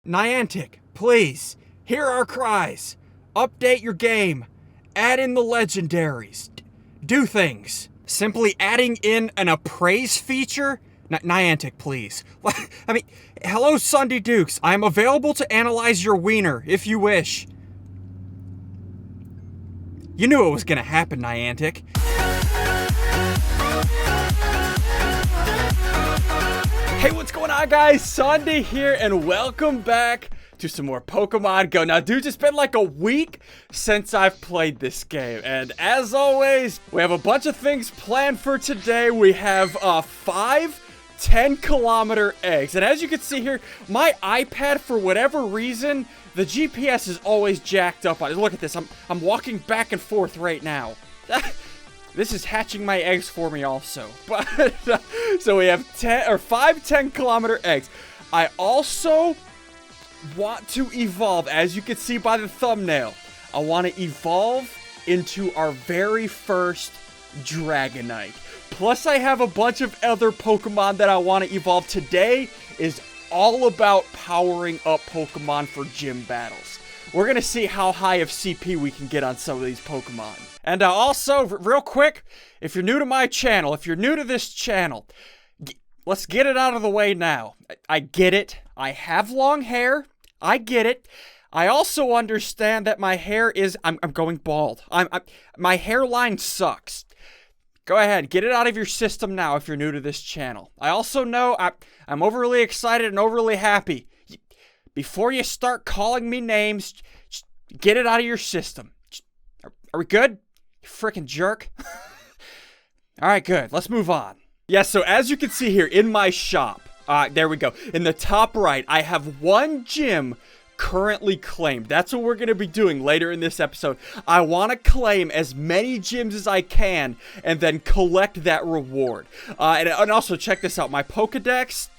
Niantic, please, hear our cries. Update your game. Add in the legendaries. Do things. Simply adding in an appraise feature? Niantic, please. I mean, hello, SSundee Dukes. I am available to analyze your wiener, if you wish. You knew it was gonna happen, Niantic. Hey, what's going on, guys? SSundee here, and welcome back to some more Pokemon Go. Now, dude, it's been like a week since I've played this game, and as always, we have a bunch of things planned for today. We have 5 10-kilometer eggs, and as you can see here, my iPad, for whatever reason, the GPS is always jacked up on it. Look at this. I'm walking back and forth right now. This is hatching my eggs for me also. But so we have 5 10-kilometer eggs. I also want to evolve, as you can see by the thumbnail. I want to evolve into our very first Dragonite. Plus, I have a bunch of other Pokemon that I want to evolve. Today is all about powering up Pokemon for gym battles. We're going to see how high of CP we can get on some of these Pokemon. And also, real quick, if you're new to my channel, if you're new to this channel, let's get it out of the way now. I get it. I have long hair. I get it. I also understand that my hair is... I'm going bald. My hairline sucks. Go ahead, get it out of your system now if you're new to this channel. I also know I'm overly excited and overly happy. Before you start calling me names, get it out of your system. Are we good? You freaking jerk. Alright, good. Let's move on. Yeah, so as you can see here in my shop, there we go. In the top right, I have one gym currently claimed. That's what we're going to be doing later in this episode. I want to claim as many gyms as I can and then collect that reward. And also, check this out. My Pokedex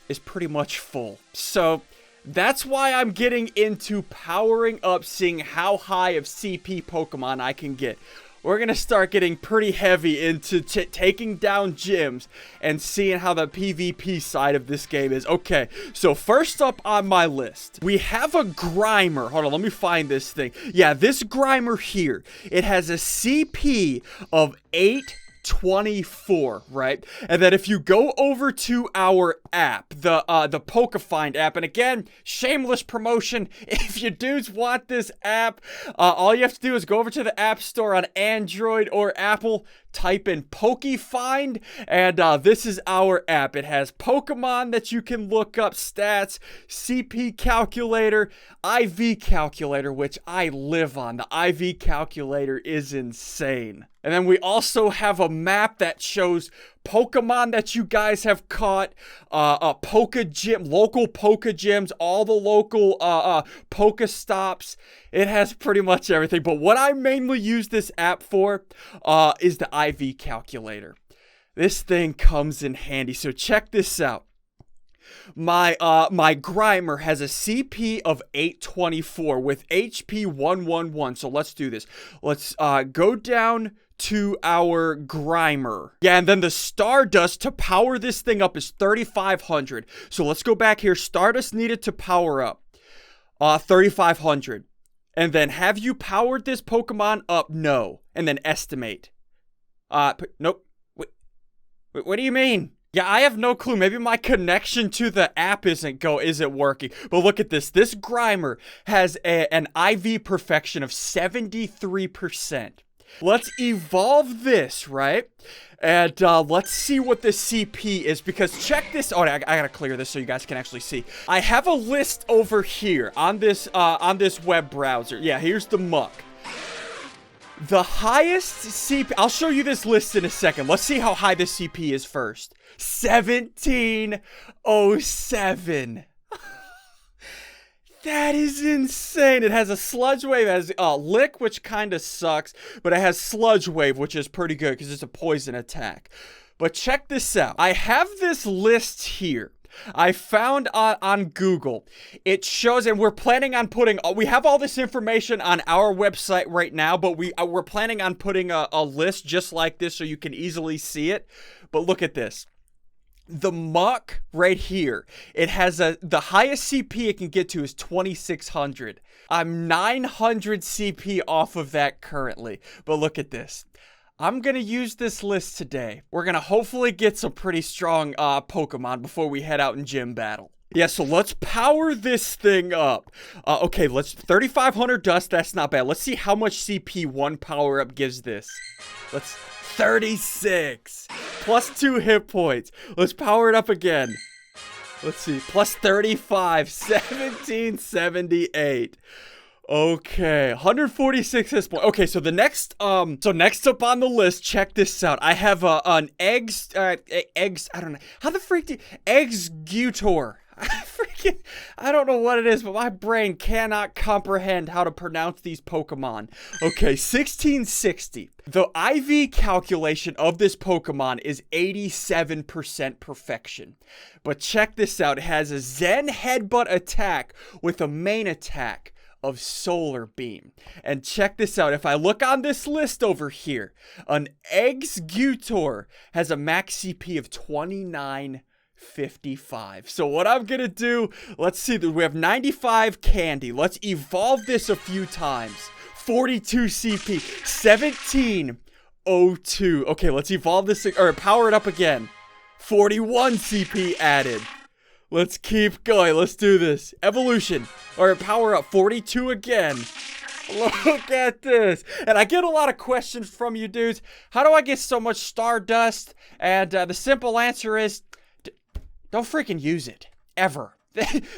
is pretty much full. So that's why I'm getting into powering up, seeing how high of CP Pokemon I can get. We're going to start getting pretty heavy into taking down gyms and seeing how the PvP side of this game is. Okay, so first up on my list, we have a Grimer. Hold on, let me find this thing. Yeah, this Grimer here, it has a CP of 824, right? And then if you go over to our app, the Pokefind app, and again, shameless promotion, if you dudes want this app, all you have to do is go over to the App Store on Android or Apple, type in Pokefind, and this is our app. It has Pokemon that you can look up, stats, CP calculator, IV calculator, which I live on. The IV calculator is insane. And then we also have a map that shows Pokemon that you guys have caught, local Pokegems, all the local Pokestops. It has pretty much everything. But what I mainly use this app for is the IV calculator. This thing comes in handy. So check this out. My Grimer has a CP of 824 with HP 111. So let's do this. Let's go down to our Grimer. Yeah, and then the Stardust to power this thing up is 3,500. So let's go back here. Stardust needed to power up 3,500. And then have you powered this Pokemon up? No. And then estimate. Nope. Wait, what do you mean? Yeah, I have no clue. Maybe my connection to the app isn't working. But look at this. This Grimer has an IV perfection of 73%. Let's evolve this, right? And let's see what the CP is, because check this. Oh, I gotta clear this so you guys can actually see. I have a list over here on this web browser. Yeah, here's the muck. The highest CP, I'll show you this list in a second. Let's see how high the CP is first. 1707. That is insane. It has a Sludge Wave, it has Lick, which kind of sucks, but it has Sludge Wave, which is pretty good because it's a poison attack. But check this out. I have this list here. I found on Google. It shows, and we're planning on putting, we have all this information on our website right now, but we're planning on putting a list just like this so you can easily see it. But look at this. The muck right here, it has the highest CP it can get to is 2600. I'm 900 CP off of that currently. But look at this. I'm going to use this list today. We're going to hopefully get some pretty strong Pokemon before we head out in gym battle. Yeah, so let's power this thing up. Okay, let's 3,500 dust. That's not bad. Let's see how much CP one power up gives this. Let's 36 plus 2 hit points. Let's power it up again. Let's see, plus 35, 1778. Okay, 146 hit points. Okay, so the next, next up on the list, check this out. I have an eggs, I don't know how the freak do Exeggutor. I don't know what it is, but my brain cannot comprehend how to pronounce these Pokemon. Okay, 1660. The IV calculation of this Pokemon is 87% perfection. But check this out. It has a Zen Headbutt attack with a main attack of Solar Beam. And check this out. If I look on this list over here, an Exeggutor has a max CP of 2955. So what I'm gonna do, let's see, we have 95 candy. Let's evolve this a few times. 42 CP, 1702. Okay, let's evolve this, or power it up again. 41 CP added. Let's keep going. Let's do this. Evolution, or power up, 42 again. Look at this. And I get a lot of questions from you dudes. How do I get so much Stardust? And the simple answer is, don't freaking use it. Ever.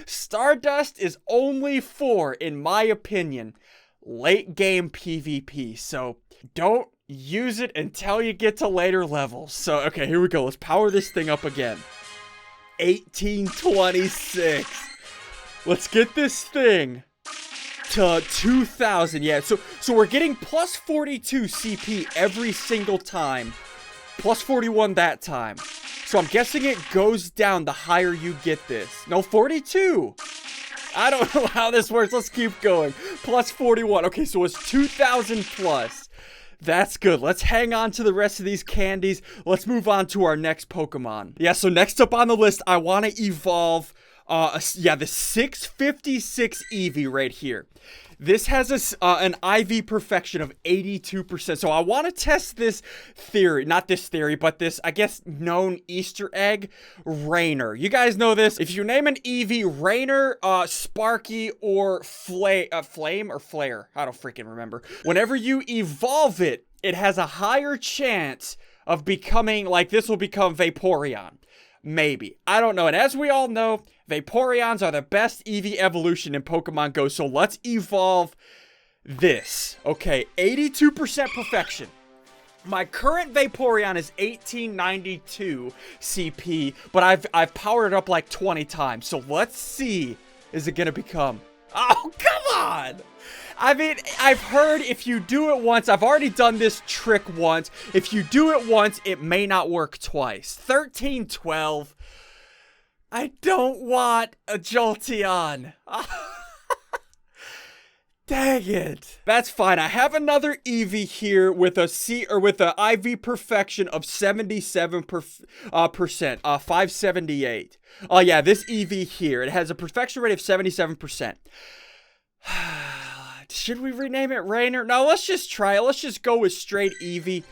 Stardust is only for, in my opinion, late game PvP. So don't use it until you get to later levels. So, okay, here we go. Let's power this thing up again. 1826. Let's get this thing to 2000. Yeah, so we're getting plus 42 CP every single time. Plus 41 that time. So I'm guessing it goes down the higher you get this. No, 42. I don't know how this works. Let's keep going. Plus 41. Okay, so it's 2000 plus. That's good. Let's hang on to the rest of these candies. Let's move on to our next Pokemon. Yeah, so next up on the list, I want to evolve, the 656 Eevee right here. This has an IV perfection of 82%. So I want to test this theory, not this theory, but this, I guess, known Easter egg, Rainer. You guys know this. If you name an Eevee Rainer, Sparky, or Flame or Flare, I don't freaking remember. Whenever you evolve it, it has a higher chance of becoming, like this will become Vaporeon. Maybe. I don't know. And as we all know, Vaporeons are the best Eevee evolution in Pokemon Go. So let's evolve this. Okay, 82% perfection. My current Vaporeon is 1892 CP, but I've powered it up like 20 times. So let's see, is it gonna become? Oh, come on! I mean, I've heard if you do it once, I've already done this trick once. If you do it once, it may not work twice. 1312. I don't want a Jolteon. Dang it. That's fine. I have another Eevee here with a IV perfection of 77%, 578. Oh yeah, this Eevee here, it has a perfection rate of 77%. Should we rename it Rainer? No, let's just try it. Let's just go with straight Eevee.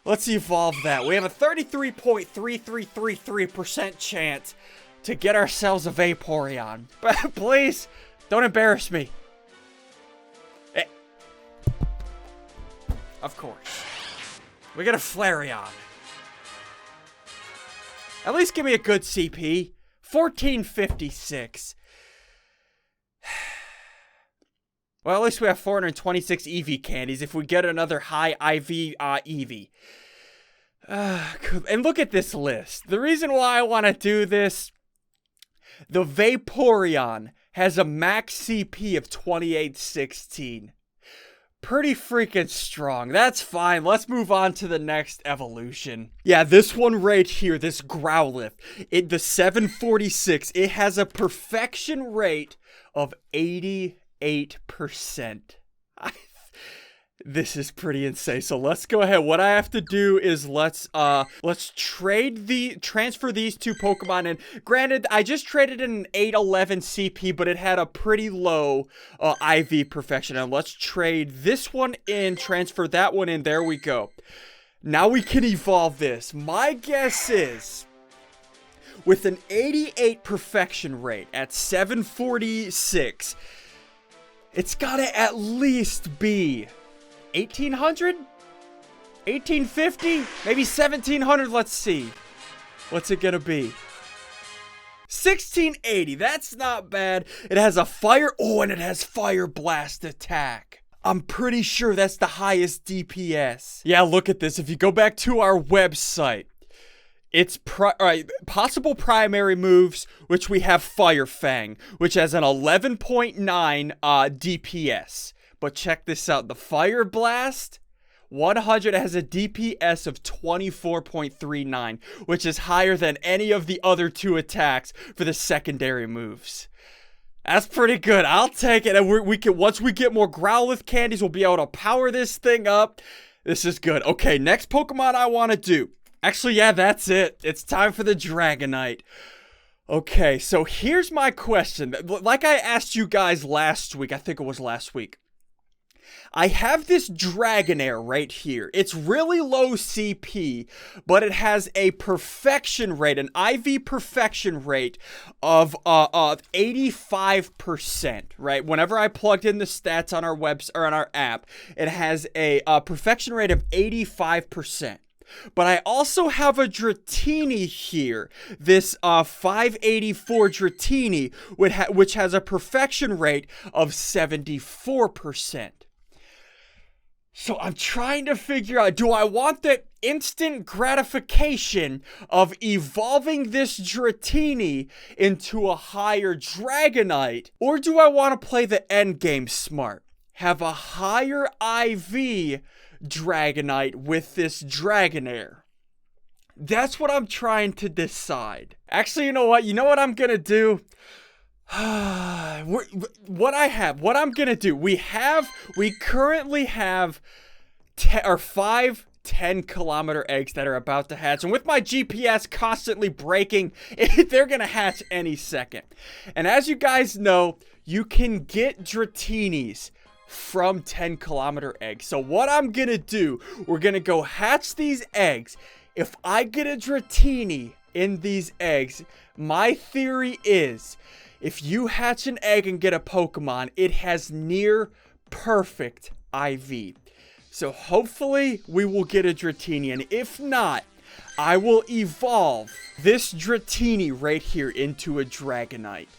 Let's evolve that. We have a 33.3333% chance to get ourselves a Vaporeon. But please, don't embarrass me. Of course. We got a Flareon. At least give me a good CP. 1456. Well, at least we have 426 Eevee candies if we get another high IV Eevee. And look at this list. The reason why I want to do this, the Vaporeon has a max CP of 2816. Pretty freaking strong. That's fine. Let's move on to the next evolution. Yeah, this one right here, this Growlithe. The 746, it has a perfection rate of 88%. This is pretty insane. So let's go ahead. What I have to do is let's transfer these two Pokemon in. Granted, I just traded in an 811 CP, but it had a pretty low IV perfection. And let's trade this one in, transfer that one in. There we go. Now we can evolve this. My guess is, with an 88 perfection rate at 746, it's gotta at least be 1800? 1850? Maybe 1700? Let's see. What's it gonna be? 1680. That's not bad. It has a fire. Oh, and it has fire blast attack. I'm pretty sure that's the highest DPS. Yeah, look at this. If you go back to our website, it's possible primary moves, which we have Fire Fang, which has an 11.9 DPS. But check this out. The Fire Blast 100 has a DPS of 24.39, which is higher than any of the other two attacks for the secondary moves. That's pretty good. I'll take it. And we can, once we get more Growlithe candies, we'll be able to power this thing up. This is good. Okay, next Pokemon I want to do. Actually, yeah, that's it. It's time for the Dragonite. Okay, so here's my question. Like I asked you guys last week, I think it was last week. I have this Dragonair right here. It's really low CP, but it has a perfection rate, an IV perfection rate of 85%, right? Whenever I plugged in the stats on our website or on our app, it has a perfection rate of 85%. But I also have a Dratini here, this 584 Dratini, which has a perfection rate of 74%. So I'm trying to figure out, do I want the instant gratification of evolving this Dratini into a higher Dragonite, or do I want to play the end game smart? Have a higher IV Dragonite with this Dragonair. That's what I'm trying to decide. Actually, you know what? You know what I'm gonna do? What I'm gonna do, we currently have 5 10-kilometer eggs that are about to hatch, and with my GPS constantly breaking, they're gonna hatch any second. And as you guys know, you can get Dratinis from 10-kilometer eggs. So what I'm gonna do, we're gonna go hatch these eggs. If I get a Dratini in these eggs, my theory is, if you hatch an egg and get a Pokemon, it has near perfect IV. So hopefully we will get a Dratini, and if not, I will evolve this Dratini right here into a Dragonite.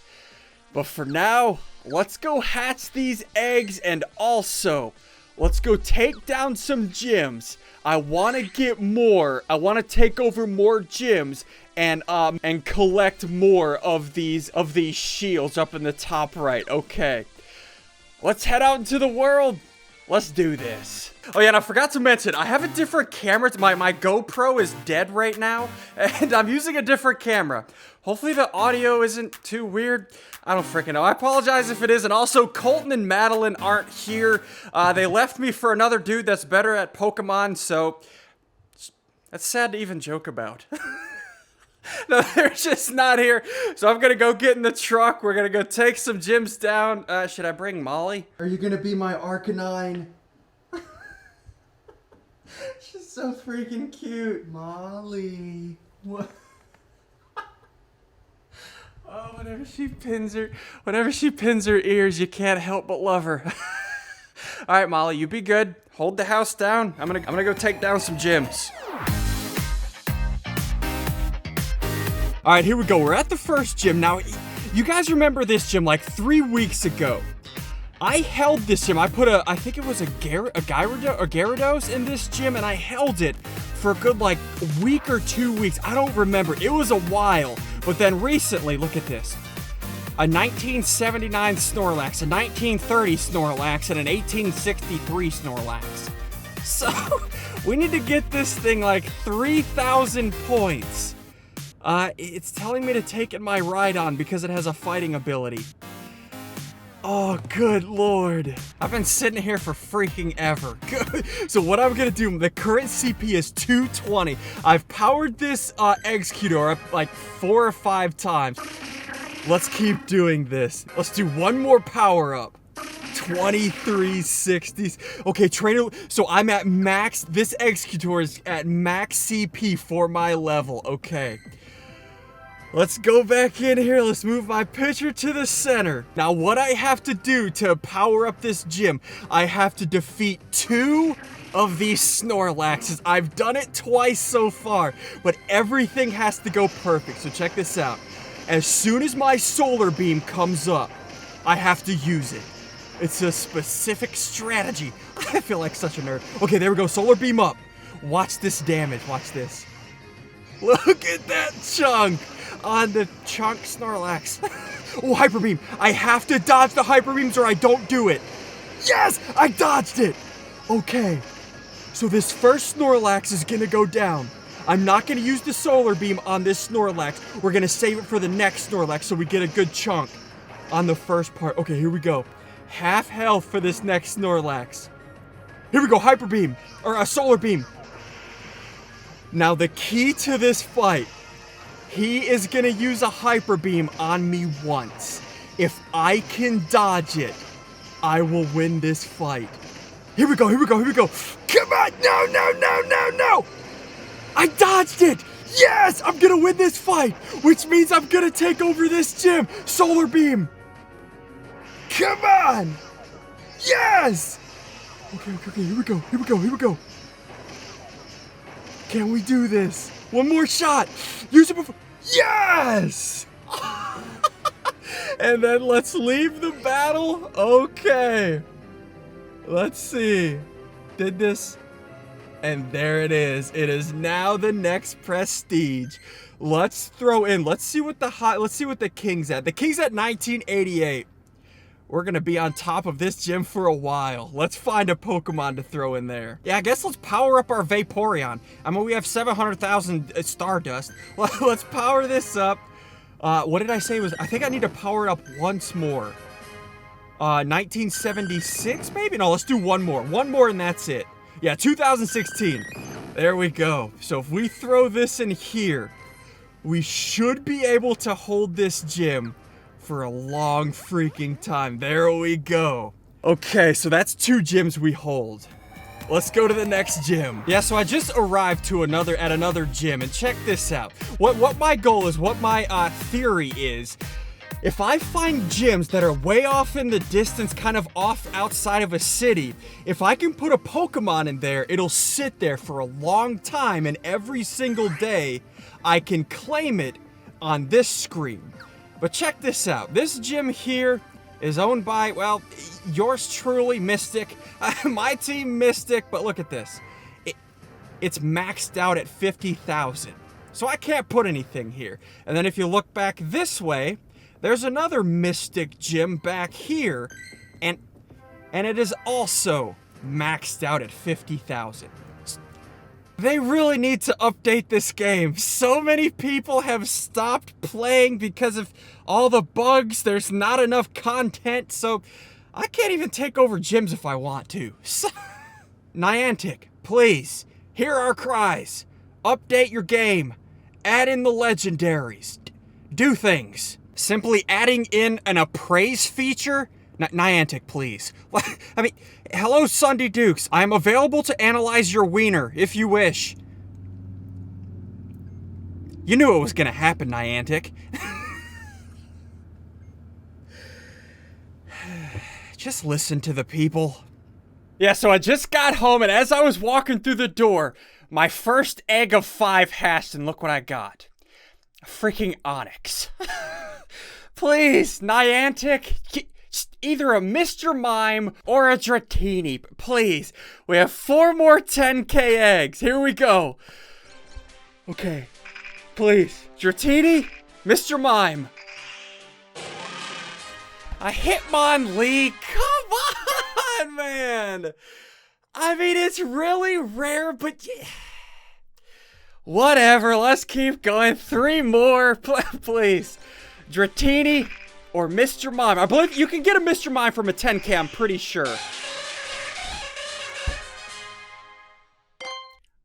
But for now, let's go hatch these eggs, and also, let's go take down some gyms. I want to get more. I want to take over more gyms and collect more of these shields up in the top right. Okay. Let's head out into the world. Let's do this. Oh yeah, and I forgot to mention, I have a different camera. My GoPro is dead right now, and I'm using a different camera. Hopefully the audio isn't too weird. I don't freaking know. I apologize if it is. And also, Colton and Madeline aren't here. They left me for another dude that's better at Pokemon, so that's sad to even joke about. No, they're just not here. So I'm gonna go get in the truck. We're gonna go take some gyms down. Should I bring Molly? Are you gonna be my Arcanine? She's so freaking cute. Molly. What? Oh, whenever she pins her ears, you can't help but love her. All right, Molly, you be good. Hold the house down. I'm gonna go take down some gyms. All right, here we go. We're at the first gym. Now, you guys remember this gym like 3 weeks ago. I held this gym. I put I think it was a Gyarados in this gym, and I held it for a good like week or 2 weeks. I don't remember. It was a while. But then recently, look at this. A 1979 Snorlax, a 1930 Snorlax, and an 1863 Snorlax. So, we need to get this thing like 3,000 points. It's telling me to take it my Rhydon because it has a fighting ability. Oh, good lord. I've been sitting here for freaking ever. So what I'm gonna do, the current CP is 220. I've powered this Exeggutor up like 4 or 5 times. Let's keep doing this. Let's do one more power up. 2360s. Okay, trainer. So I'm at max. This Exeggutor is at max CP for my level. Okay. Let's go back in here. Let's move my pitcher to the center. Now, what I have to do to power up this gym, I have to defeat 2 of these Snorlaxes. I've done it twice so far, but everything has to go perfect. So check this out. As soon as my solar beam comes up, I have to use it. It's a specific strategy. I feel like such a nerd. Okay, there we go. Solar beam up. Watch this damage. Watch this. Look at that chunk on the chunk Snorlax. Oh, Hyper Beam. I have to dodge the Hyper Beams or I don't do it. Yes, I dodged it. Okay, so this first Snorlax is gonna go down. I'm not gonna use the Solar Beam on this Snorlax. We're gonna save it for the next Snorlax so we get a good chunk on the first part. Okay, here we go. Half health for this next Snorlax. Here we go, Hyper Beam, or a Solar Beam. Now the key to this fight, he is gonna use a Hyper Beam on me once. If I can dodge it, I will win this fight. Here we go, here we go, here we go. Come on, no, no, no, no, no. I dodged it. Yes, I'm gonna win this fight, which means I'm gonna take over this gym. Solar Beam. Come on. Yes. Okay, here we go, here we go, here we go. Can we do this? One more shot. Use it before. Yes! And then let's leave the battle. Okay. Let's see. Did this? And there it is. It is now the next prestige. Let's throw in. Let's see what the king's at. The king's at 1988. We're gonna be on top of this gym for a while. Let's find a Pokemon to throw in there. Yeah, I guess let's power up our Vaporeon. I mean, we have 700,000 Stardust. Let's power this up. What did I say was? I think I need to power it up once more. 1976, maybe? No, let's do one more. One more and that's it. Yeah, 2016. There we go. So if we throw this in here, we should be able to hold this gym for a long freaking time. There we go. Okay, so that's 2 gyms we hold. Let's go to the next gym. Yeah, so I just arrived to another gym, and check this out. What my goal is, what my theory is, if I find gyms that are way off in the distance, kind of off outside of a city, if I can put a Pokemon in there, it'll sit there for a long time, and every single day, I can claim it on this screen. But check this out. This gym here is owned by, well, yours truly, Mystic. My team, Mystic. But look at this. It's maxed out at 50,000. So I can't put anything here. And then if you look back this way, there's another Mystic gym back here. And it is also maxed out at 50,000. They really need to update this game. So many people have stopped playing because of all the bugs. There's not enough content, so I can't even take over gyms if I want to. Niantic, please, hear our cries. Update your game. Add in the legendaries. Do things. Simply adding in an appraise feature? Niantic, please. I mean, hello, SSundee Dukes. I am available to analyze your wiener, if you wish. You knew it was gonna happen, Niantic. Just listen to the people. Yeah, so I just got home, and as I was walking through the door, my first egg of 5 hatched, and look what I got. A freaking Onyx. Please, Niantic. Either a Mr. Mime or a Dratini. Please. We have 4 more 10k eggs. Here we go. Okay. Please. Dratini, Mr. Mime. A Hitmonlee. Come on, man. I mean, it's really rare, but yeah. Whatever. Let's keep going. 3 more. Please. Dratini. Or Mr. Mime. I believe you can get a Mr. Mime from a 10K, I'm pretty sure.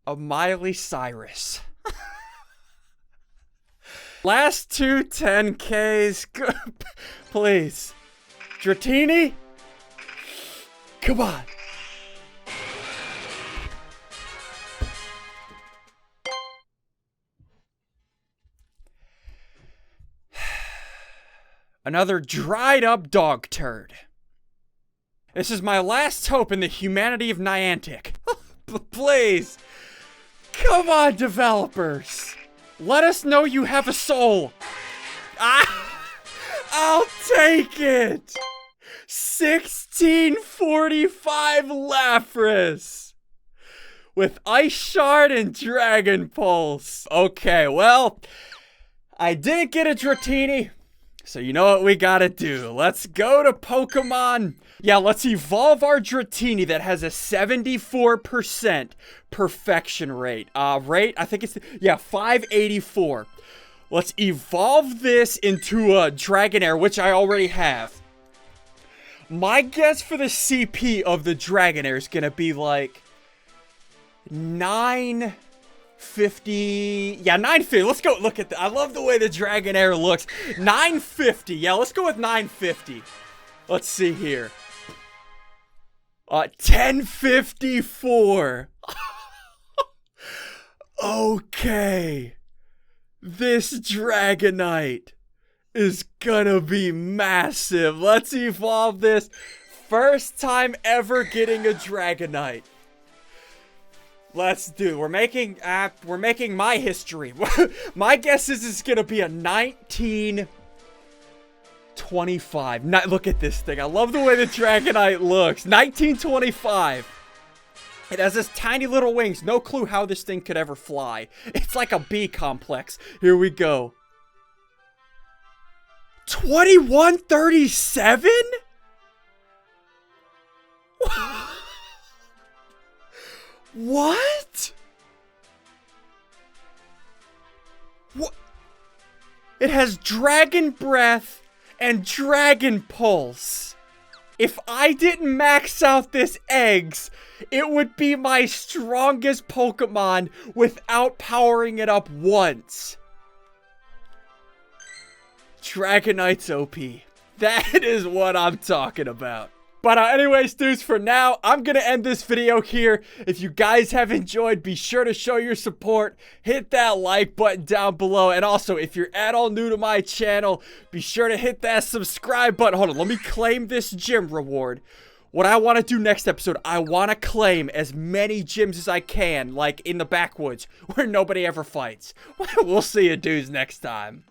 A Miley Cyrus. Last two 10Ks. Please. Dratini? Come on. Another dried up dog turd. This is my last hope in the humanity of Niantic. Please. Come on, developers. Let us know you have a soul. I'll take it. 1645 Lapras. With Ice Shard and Dragon Pulse. Okay, well, I didn't get a Dratini. So you know what we gotta do. Let's go to Pokemon. Yeah, let's evolve our Dratini that has a 74% perfection rate. I think it's, yeah, 584. Let's evolve this into a Dragonair, which I already have. My guess for the CP of the Dragonair is gonna be like 950. Yeah, 950. Let's go. Look at that. I love the way the Dragonair looks. 950. Yeah, let's go with 950. Let's see here. 1054. Okay. This Dragonite is gonna be massive. Let's evolve this. First time ever getting a Dragonite. Let's do. We're making my history. My guess is it's gonna be a 1925. Look at this thing. I love the way the Dragonite looks. 1925. It has this tiny little wings. No clue how this thing could ever fly. It's like a bee complex. Here we go. 2137? What? What? It has Dragon Breath and Dragon Pulse. If I didn't max out this eggs, it would be my strongest Pokemon without powering it up once. Dragonite's OP. That is what I'm talking about. But anyways, dudes, for now, I'm going to end this video here. If you guys have enjoyed, be sure to show your support. Hit that like button down below. And also, if you're at all new to my channel, be sure to hit that subscribe button. Hold on, let me claim this gym reward. What I want to do next episode, I want to claim as many gyms as I can, like in the backwoods, where nobody ever fights. We'll see you dudes next time.